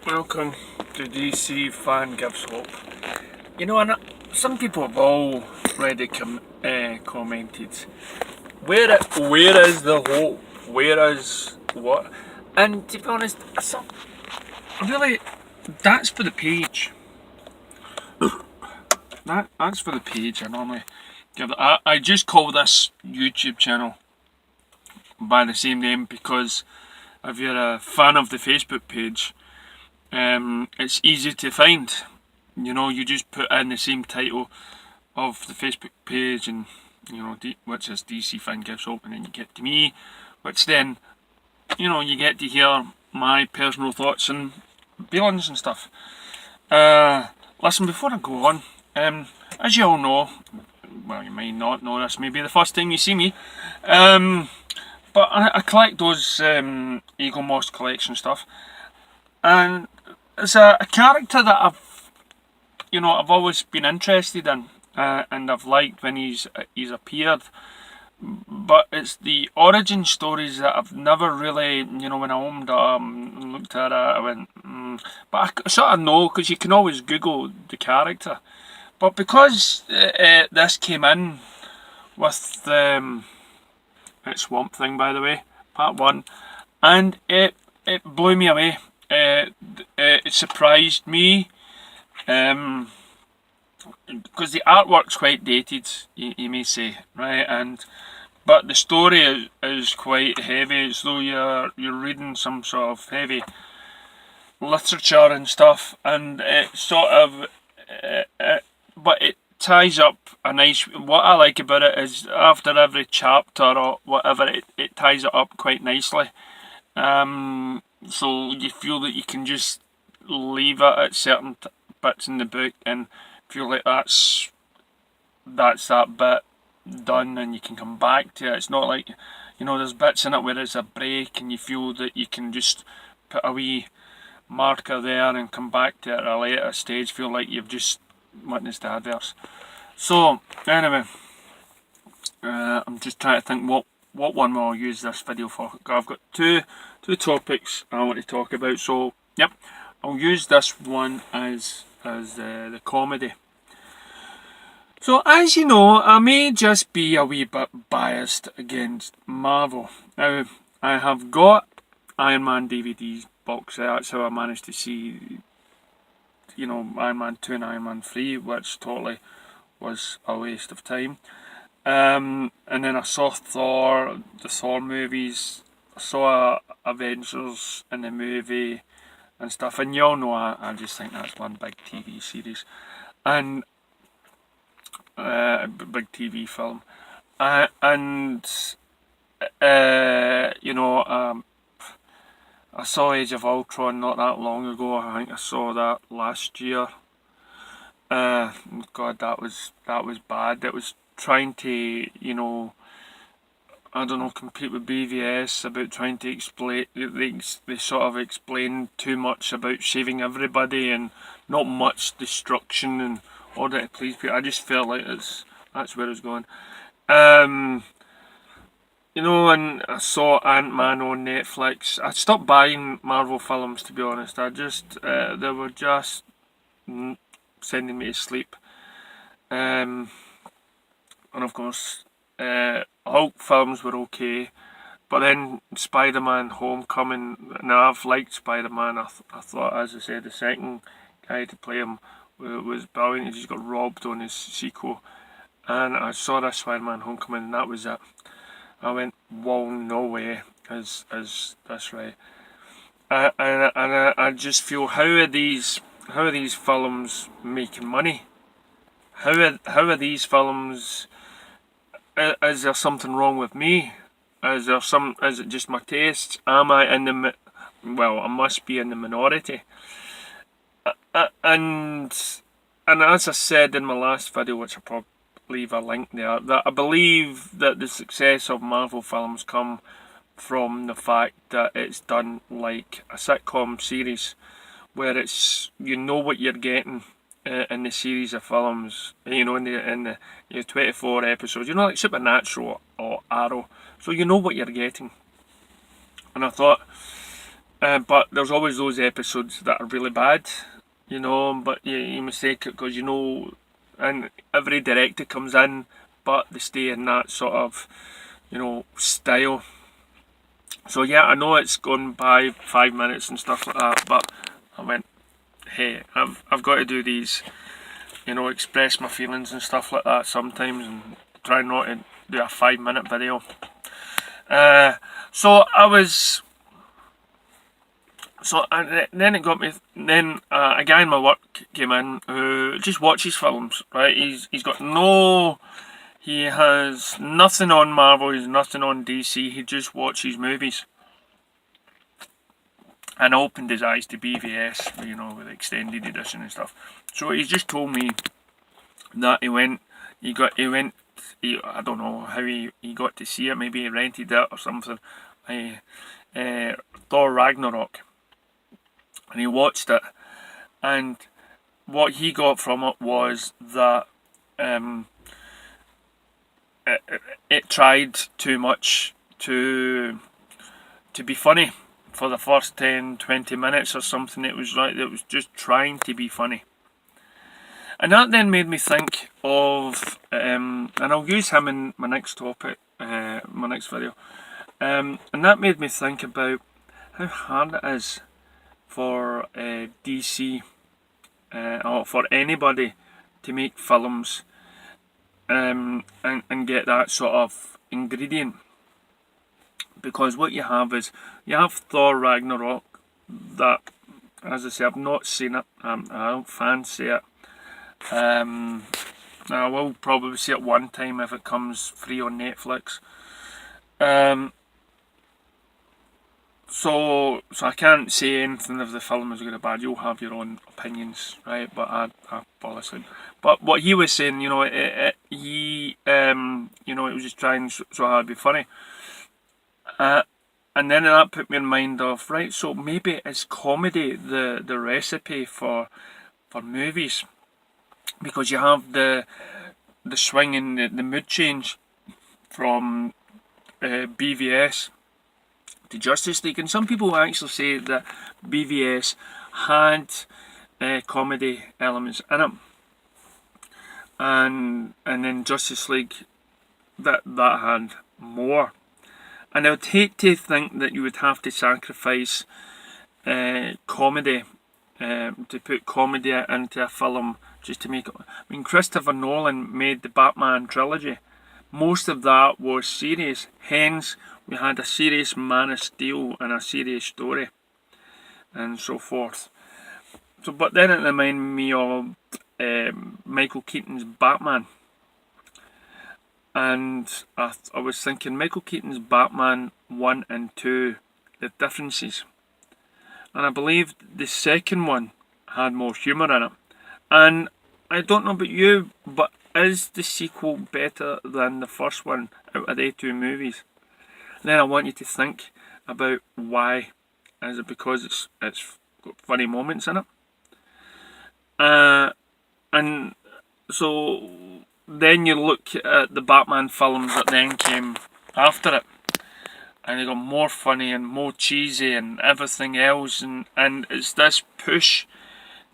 Welcome to DC Fan Gives Hope. You know, and some people have already commented, where is the hope? Where is what? And to be honest, really, that's for the page. That's for the page. I normally give. I just call this YouTube channel by the same name because if you're a fan of the Facebook page, it's easy to find. You know, you just put in the same title of the Facebook page, and which is DC Fan Gives Hope, and then you get to me, which then you get to hear my personal thoughts and feelings and stuff. Listen, before I go on, as you all know, well, you might not know this, maybe the first time you see me, but I collect those Eagle Moss collection stuff, and it's a character that I've always been interested in, and I've liked when he's appeared. But it's the origin stories that I've never really, when I opened it up and looked at it, I went, But I sort of know, because you can always Google the character. But because this came in with it's Swamp Thing, by the way, part 1, and it blew me away. It surprised me, because the artwork's quite dated, you may say, right? But the story is quite heavy. It's though you're reading some sort of heavy literature and stuff, and it sort of, but it ties up a nice. What I like about it is after every chapter or whatever, it ties it up quite nicely. So you feel that you can just leave it at certain bits in the book and feel like that's that bit done, and you can come back to it. It's not like, there's bits in it where there's a break and you feel that you can just put a wee marker there and come back to it at a later stage, feel like you've just witnessed the adverse. So anyway, I'm just trying to think what one will I use this video for. I've got two topics I want to talk about, so yep, I'll use this one as the comedy. So as you know, I may just be a wee bit biased against Marvel. Now, I have got Iron Man DVD box set. That's how I managed to see, Iron Man 2 and Iron Man 3, which totally was a waste of time. And then I saw Thor, the Thor movies. I saw Avengers in the movie and stuff. And you all know I just think that's one big TV series. And a big TV film, I saw Age of Ultron not that long ago. I think I saw that last year. God, that was bad. It was trying to, compete with BVS about trying to explain. They sort of explained too much about saving everybody and not much destruction and order to please people. I just felt like that's where it was going. And I saw Ant-Man on Netflix. I stopped buying Marvel films, to be honest. I just, they were just sending me to sleep. And of course, Hulk films were okay. But then Spider-Man Homecoming, now I've liked Spider-Man. I thought, as I said, the second guy to play him was brilliant. He just got robbed on his sequel. And I saw this Spider-Man Homecoming, and that was it. I went, whoa, no way is this right. And I just feel, how are these films making money? How are these films? Is there something wrong with me? Is it just my tastes? Am I I must be in the minority. And as I said in my last video, which I'll probably leave a link there, that I believe that the success of Marvel films come from the fact that it's done like a sitcom series, where it's, what you're getting in the series of films, in the 24 episodes, like Supernatural or Arrow, so you know what you're getting. And I thought, but there's always those episodes that are really bad, you know, but you mistake it because, you know, and every director comes in, but they stay in that sort of, you know, style. So yeah, I know it's gone by 5 minutes and stuff like that, but I went, hey, I've got to do these, you know, express my feelings and stuff like that sometimes, and try not to do a 5-minute video. So I was, so and then it got me. Then a guy in my work came in who just watches films. Right, he's got no, he has nothing on Marvel. He's nothing on DC. He just watches movies. And opened his eyes to BVS, you know, with extended edition and stuff. So he's just told me that I don't know how he got to see it. Maybe he rented it or something. Thor Ragnarok, and he watched it, and what he got from it was that it tried too much to be funny for the first 10-20 minutes or something. It was just trying to be funny. And that then made me think of, and I'll use him in my next topic, my next video, and that made me think about how hard it is for DC, or for anybody, to make films and get that sort of ingredient. Because what you have is, you have Thor Ragnarok, that, as I say, I've not seen it, I don't fancy it. I will probably see it one time if it comes free on Netflix. So I can't say anything if the film is good or bad. You'll have your own opinions, right? But I fall asleep. But what he was saying, you know, you know, it was just trying so hard to be funny. And then that put me in mind of, right, so maybe is comedy the recipe for movies, because you have the swing in the mood change from BVS to Justice League, and some people actually say that BVS had comedy elements in it, and then Justice League that had more. And I would hate to think that you would have to sacrifice comedy, to put comedy into a film just to make it. I mean, Christopher Nolan made the Batman trilogy. Most of that was serious. Hence, we had a serious Man of Steel and a serious story, and so forth. So, but then it reminded me of Michael Keaton's Batman. And I was thinking, Michael Keaton's Batman 1 and 2, the differences. And I believe the second one had more humour in it. And I don't know about you, but is the sequel better than the first one out of the two movies? And then I want you to think about why. Is it because it's got funny moments in it? And so then you look at the Batman films that then came after it, and they got more funny and more cheesy and everything else, and it's this push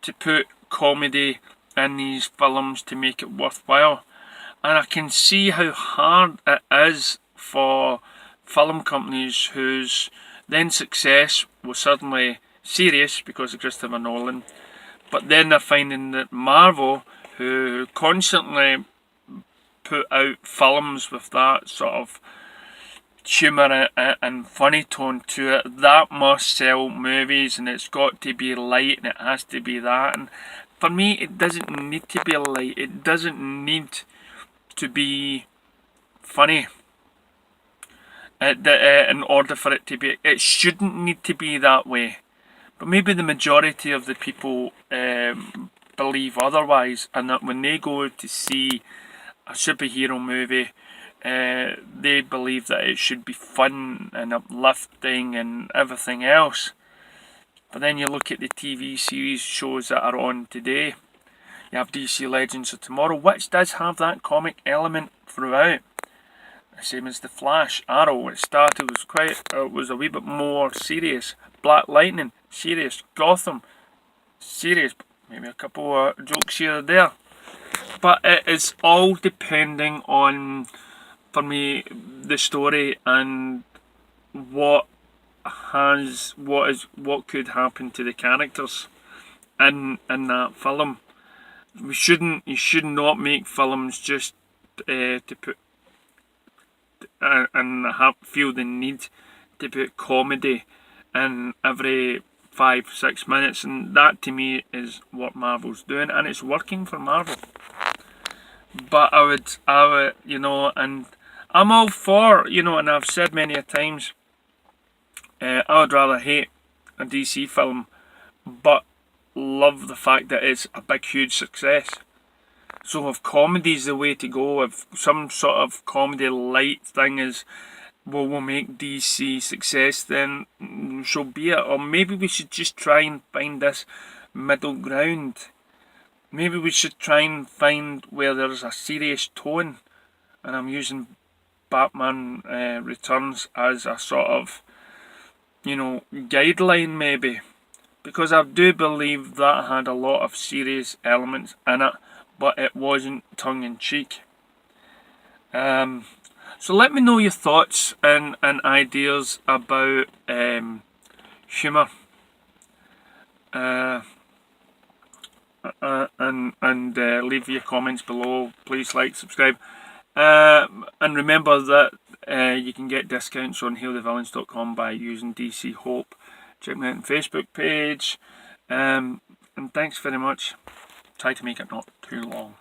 to put comedy in these films to make it worthwhile. And I can see how hard it is for film companies whose then success was suddenly serious because of Christopher Nolan, but then they're finding that Marvel, who constantly put out films with that sort of humour and funny tone to it, that must sell movies, and it's got to be light and it has to be that. And for me, it doesn't need to be light, it doesn't need to be funny in order for it to be. It shouldn't need to be that way, but maybe the majority of the people believe otherwise, and that when they go to see a superhero movie, they believe that it should be fun and uplifting and everything else. But then you look at the TV series shows that are on today. You have DC Legends of Tomorrow, which does have that comic element throughout. Same as the Flash, Arrow. It started was a wee bit more serious. Black Lightning, serious. Gotham, serious. Maybe a couple of jokes here or there. But it is all depending on, for me, the story and what could happen to the characters in that film. You should not make films just to put and feel the need to put comedy in every 5-6 minutes, and that to me is what Marvel's doing, and it's working for Marvel. But I would, and I'm all for, and I've said many a times, I would rather hate a DC film, but love the fact that it's a big, huge success. So if comedy's the way to go, if some sort of comedy light thing is, well, we'll make DC success, then so be it. Or maybe we should just try and find this middle ground. Maybe we should try and find where there's a serious tone, and I'm using Batman Returns as a sort of, guideline maybe, because I do believe that had a lot of serious elements in it, but it wasn't tongue-in-cheek. So let me know your thoughts and ideas about humour. And leave your comments below. Please like, subscribe, and remember that you can get discounts on hailthevillains.com by using DC Hope. Check me out on Facebook page, and thanks very much. Try to make it not too long.